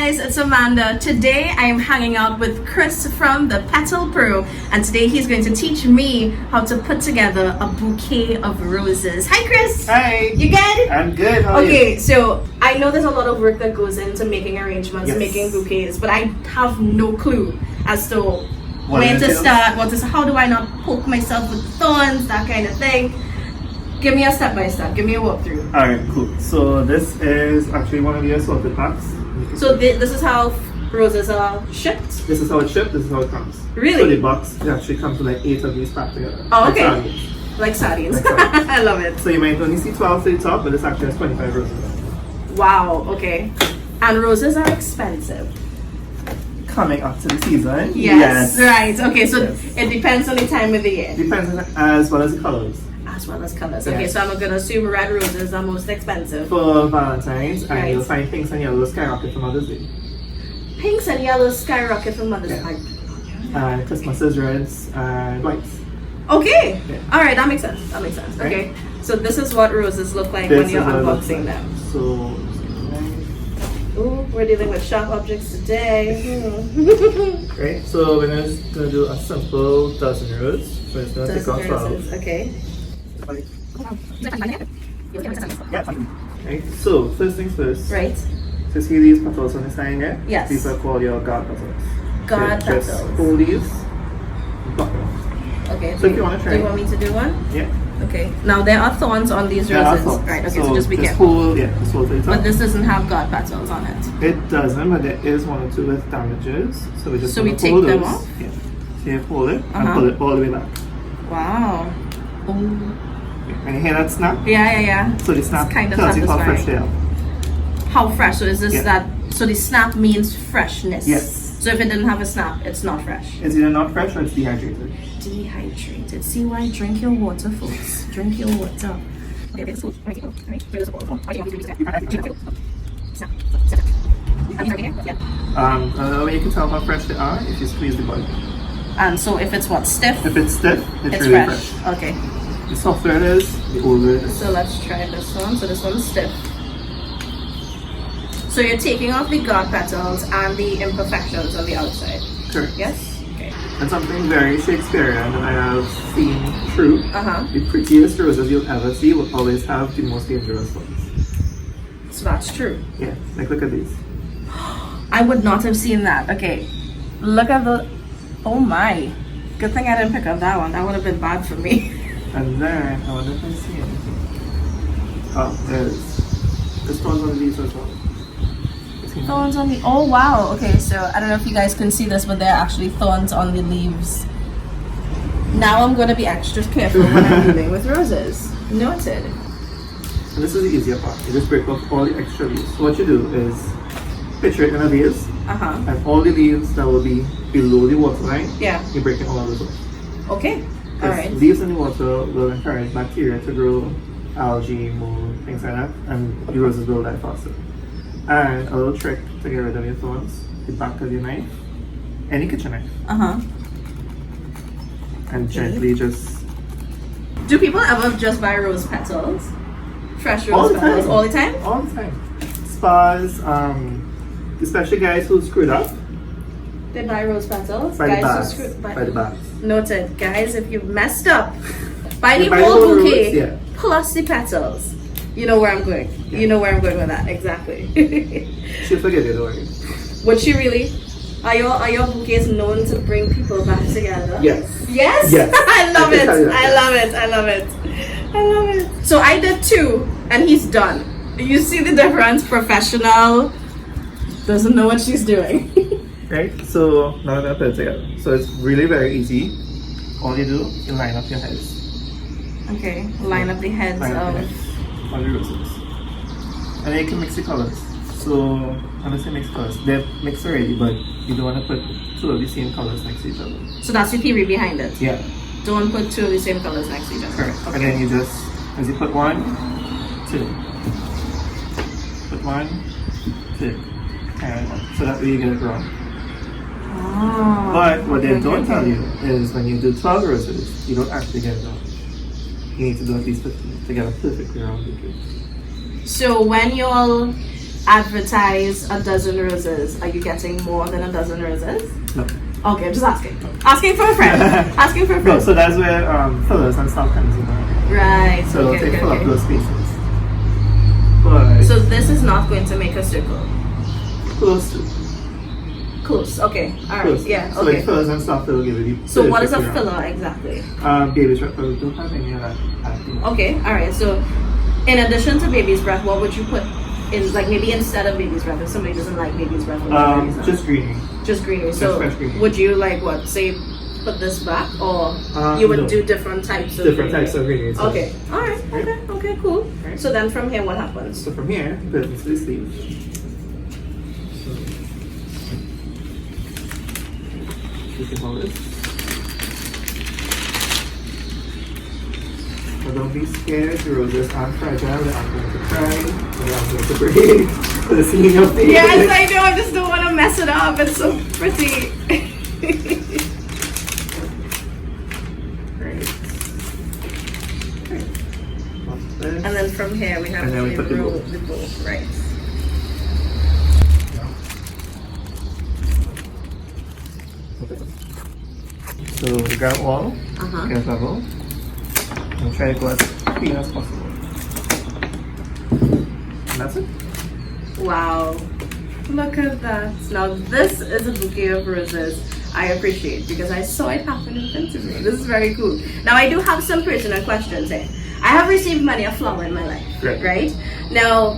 guys, it's Amanda. Today I am hanging out with Chris from the Petal Pro, and today he's going to teach me how to put together a bouquet of roses. Hi Chris! Hi! You good? I'm good, how are you? Okay, so I know there's a lot of work that goes into making arrangements, Yes. making bouquets, but I have no clue as to What when it to entails? start, how do I not poke myself with thorns, that kind of thing. Give me a step-by-step, give me a walkthrough. Alright, cool. So this is actually one of your assorted packs. So this is how roses are shipped? This is how it's shipped, this is how it comes. Really? So the box, it actually comes with like 8 of these packed together. Oh, okay. Like sardines. Like sardines. Like sardines. I love it. So you might only see 12 to the top, but this actually has 25 roses. Wow, okay. And roses are expensive. Coming up to the season. Yes. Right, okay, so Yes. it depends on the time of the year. Depends on as well as the colors. As well as colors. Yes. Okay, so I'm gonna assume red roses are most expensive. For Valentine's, and Right. you'll find pinks and yellows skyrocket for Mother's Day. Pinks and yellows skyrocket for Mother's Yeah. Day. And Christmas is reds and whites. Okay. Yeah. Alright, that makes sense. That makes sense. Right. Okay. So this is what roses look like This when you're is what it looks unboxing like. them. So, Ooh, we're dealing with sharp objects today. right, so we're just gonna do a simple dozen rows. So it's gonna take off 12. Roses, okay. Yeah. Right, so first things first. Right. So see these petals on the side here? Yes. These are called your guard petals. Guard Okay, Just petals. hold these and pluck them off. Okay. So if you wanna try- Do you want me to do one? Yeah. Okay. Now there are thorns on these There are roses. thorns. Right, okay, so just be careful. Hold, yeah, just hold it But up. this doesn't have guard petals on it. It doesn't, but there is one or two with damages. So we just So we gonna take hold them those. off? Yeah. So you hold it and Uh-huh. pull it all the way back. Wow. Oh. And you hear that snap? Yeah. So the snap It's kind of tells you how fresh satisfying. they are. How fresh? So is this Yeah. that? So the snap means freshness. Yes. So if it didn't have a snap, it's not fresh. It's either not fresh or it's dehydrated. Dehydrated. See why? Drink your water, folks. Drink your water. Okay, this food. Right. Another way you can tell how fresh they are if you squeeze the bud. And so if it's what? Stiff? If it's stiff, it's It's really fresh. fresh. Okay. The softer it is, the older it is. So let's try this one. So this one's stiff. So you're taking off the guard petals and the imperfections on the outside. Correct. Yes? Okay. And something very Shakespearean that I have seen true. Uh-huh. The prettiest roses you'll ever see will always have the most dangerous ones. So that's true. Yeah, like look at these. I would not have seen that. Okay. Look at the... Oh my. Good thing I didn't pick up that one. That would have been bad for me. And then, I wonder if I see anything. Oh, there's thorns on these as well. Thorns on the... Oh wow. Okay, so I don't know if you guys can see this, but there are actually thorns on the leaves. Now I'm going to be extra careful when I'm dealing with roses. Noted. And this is the easier part. You just break off all the extra leaves. So what you do is picture it in a vase, Uh-huh. and all the leaves that will be below the waterline, Yeah. you break it all of those off. Okay. All right. Leaves in the water will encourage bacteria to grow, algae, mold, things like that, and the roses will die faster. And a little trick to get rid of your thorns: the back of your knife, any kitchen knife, Uh-huh. and gently just Do people ever just buy rose petals? Fresh all rose the petals time, all the time? all the time. Spas, especially guys who screwed up. They buy rose petals. By the Guys bags. who screw- By the bags. Noted. Guys, if you've messed up, buy the You buy the whole whole bouquet rose, yeah. plus the petals. You know where I'm going. Yeah. You know where I'm going with that. Exactly. She'll forget it, don't worry. Would she really? Are your bouquets known to bring people back together? Yes. Yes? Yes. I love I can it. tell you that, I yes. love it. I love it. I love it. So I did two, and he's done. You see the difference? Professional doesn't know what she's doing. Right? So now I'm gonna put it together. So it's really very easy. All you do, you line up your heads. Okay, line up the heads Line up of... your heads on the roses. And then you can mix the colors. So I'm gonna say mix colors. They're mixed already, but you don't want to put two of the same colors next to each other. So that's the theory behind it. Yeah, Don't put two of the same colors next to each other. correct. Okay. And then you just, as you put one, two. Put one, two. And so that way you get it wrong. Oh, But what they okay, don't okay. tell you is when you do 12 roses, you don't actually get it wrong. You need to do at least 15 to get a perfectly round bouquet. So when you're advertise a dozen roses, are you getting more than a dozen roses? No. Okay, just asking. Asking for a friend. Asking for a No, friend. so that's where fillers and stuff comes in. Right. So okay, they fill okay. up those spaces. But So this is not going to make a circle. close to. Close. Okay. All right. Close. Yeah. So Okay. like fillers and stuff that will give you the So what is a perfect round. filler exactly? Baby's breath, but we don't have any of that. Okay. All right. So in addition to baby's breath, what would you put in, like maybe instead of baby's breath, if somebody doesn't like baby's breath? What would you use? Just greenery. Just greenery. So fresh greenery. would you like what? Say put this back, or you would No. do different types of Different greenery? types of greenery. So- Okay. All right. Right. Okay. Okay. Cool. Right. So then from here, what happens? So from here, put it into the sleeve. So you can hold this. But don't be scared, the roses aren't fragile, they aren't going to cry, they aren't going to break. The seeing of things. Yes, I know. I just don't want to mess it up. It's so pretty. Right. What's this? And then from here we have And then we to put the roll bow. the bow. Right. Okay. So we grab all, get level, and try to go as clean as possible. And that's it. Wow. Look at that. Now this is a bouquet of roses I appreciate because I saw it happen in front of me. This is very cool. Now I do have some personal questions here. I have received many a flower in my life. Right? Now,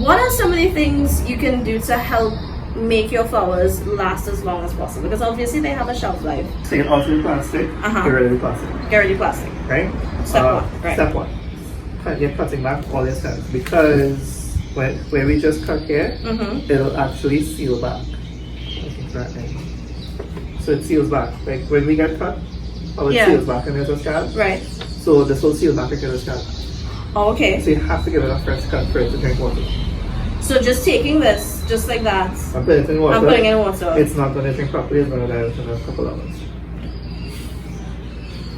what are some of the things you can do to help make your flowers last as long as possible? Because obviously they have a shelf life. Take it off the plastic, get rid of the plastic. Get rid of plastic. Right? Step one. Right. Step one. You're cutting back all your stems because where we just cut here, it'll actually seal back. So it seals back. Like when we get cut, it seals back and there's a scab. Right. So this will seal back against the scab. Oh, okay. So you have to give it a fresh cut for it to drink water. So just taking this, just like that, I'm putting it in water. I'm putting it in water. It's not going to drink properly. It's going to die within a couple hours.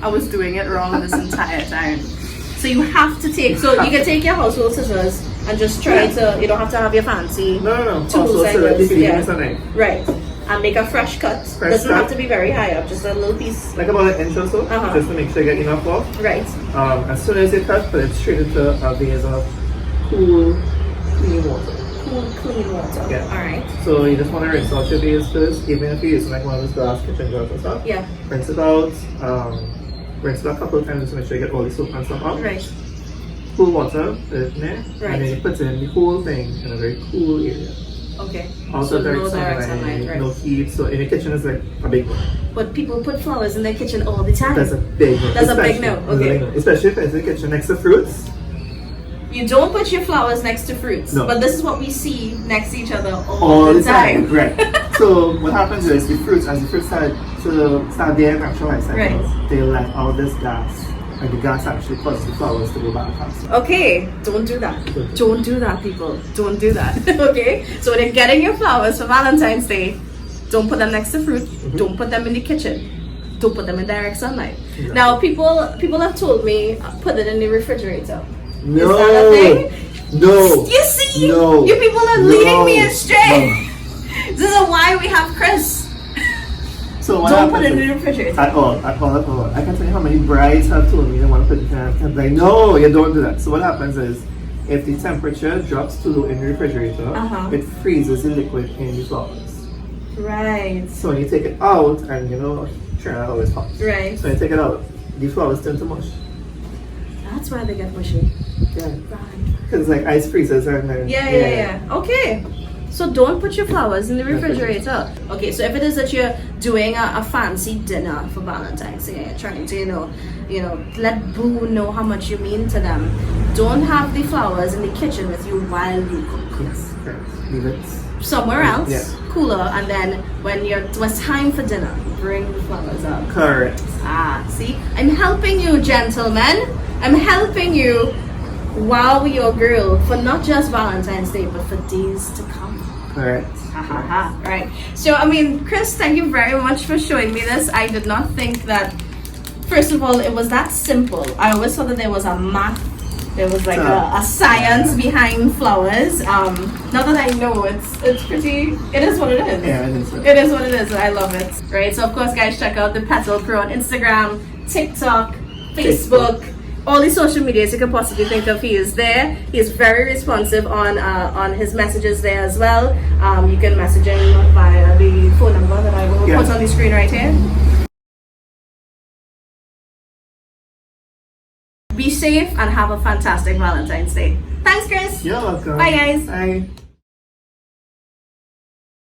I was doing it wrong this entire time. So you have to take, so you can take your household scissors and just try to, you don't have to have your fancy No. tools Also, like so that you this. can Yeah. use a knife. Right. And make a fresh cut. Doesn't cut. have to be very high up, just a little piece. Like about an inch or so, just to make sure you get enough off. Right. As soon as you cut, put it straight into a vase of cool, clean water. Cool, clean water. Yeah. Alright. So you just want to rinse out your vase first, even if you're using like one of those glass kitchen jars or stuff. Yeah. Rinse it out. Rinse it a couple of times just to make sure you get all the soap and stuff out. Right. Cool water, put it in there, Right. and then you put in the whole thing in a very cool area. Okay. Also So direct no direct sunlight, sunlight, right. no heat. So in the kitchen is like a big one. But people put flowers in their kitchen all the time. That's a big one. That's a big Especially- no, that's a okay. big no. Especially if it's in the kitchen next to fruits. You don't put your flowers next to fruits. No. But this is what we see next to each other All the time. time. Right. So what happens is the fruits, as the fruits start their natural life cycles, Right. they let out this gas. And the gas actually causes the flowers to go back faster. Okay, don't do that. Don't do that, people. Don't do that. Okay? So when you're getting your flowers for Valentine's Day, don't put them next to fruit. Don't put them in the kitchen. Don't put them in direct sunlight. Exactly. Now, people have told me put it in the refrigerator. No. Is that a thing? No. You see? No. You people are No. leading me astray. No. This is why we have Chris. So what Don't put it happens in the is- refrigerator. At all. I can tell you how many brides have told me they want to put it in. I'm like, no, you don't do that. So what happens is, if the temperature drops too low in the refrigerator, it freezes the liquid in the flowers. Right. So when you take it out, and China always hot. Right. So when you take it out, the flowers turn to mush. That's why they get mushy. Yeah. Right. Because like ice freezes and then. Yeah. Okay. So don't put your flowers in the refrigerator. Okay, so if it is that you're doing a fancy dinner for Valentine's Day, you're trying to, let boo know how much you mean to them, don't have the flowers in the kitchen with you while you cook. Yes. Correct. Leave it. Somewhere else, Yeah. cooler, and then when it's time for dinner, bring the flowers up. Correct. See? I'm helping you, gentlemen. I'm helping you wow your girl for not just Valentine's Day, but for days to come. Correct. Right. So, Chris, thank you very much for showing me this. I did not think that, first of all, it was that simple. I always thought that there was a math there was like a science behind flowers. Not that I know, it's pretty, it is what it is. Yeah, it is. It is what it is. I love it. Right. So of course, guys, check out the Petal Pro on Instagram, TikTok, Facebook. All the social medias you can possibly think of, he is there. He is very responsive on his messages there as well. You can message him via the phone number that I will put on the screen right here. Be safe and have a fantastic Valentine's Day. Thanks, Chris. You're welcome. Bye, guys. Bye.